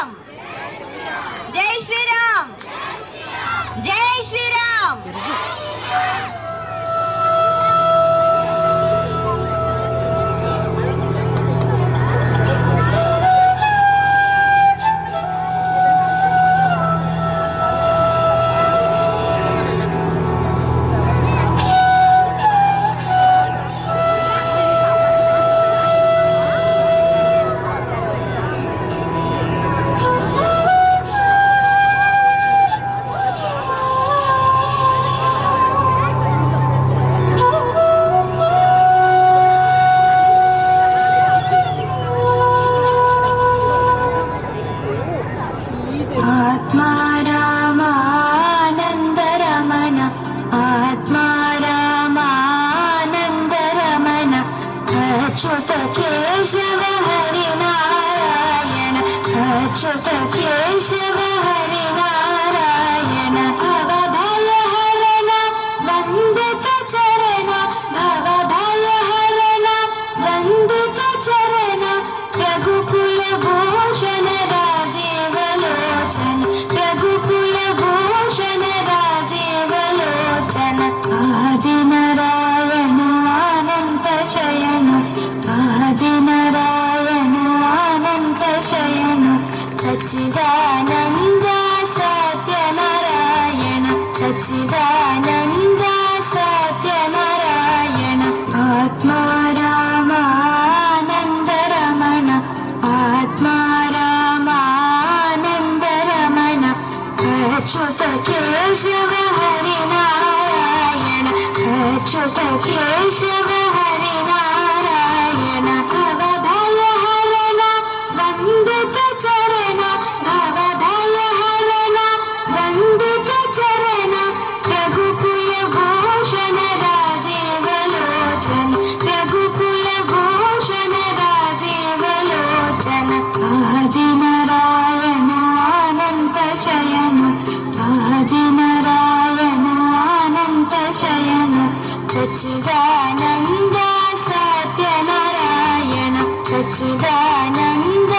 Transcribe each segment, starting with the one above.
శ్రీరామ్ జై శ్రీరామ్ జై శ్రీరామ్. अच्युत केशव हरि नारायण अच्युत केशव हरि नारायण भव भय हरण वंदित चरण भव भय हरण वंदित चरण रघुकुल भूषण राजीव लोचन रघुकुल भूषण राजीव लोचन आदि नारायण अनंत शयन आदि नारायण अनंत शयन सच्चिदानंद सत्यनारायण सच्चिदानंद सत्यनारायण आत्मा रामानंद रमण आत्मा रामानंद रमण अच्युत केशव हरि नारायण अच्युत केशव हरि नारायण भव भय हरण वंदित चरण भव भय हरण वंदित चरण रघुकुल भूषण राजीव लोचन रघुकुल भूषण राजीव लोचन आदि नारायण अनंत शयन आदि नारायण अनंत शयन सच्चिदानंद सत्यनारायण सच्चिदानंद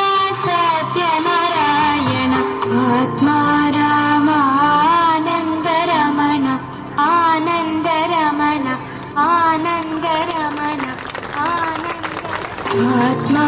सत्यनारायण आत्मा रामानंद रमण आनंद रमण आनंद रमण आनंद आत्मा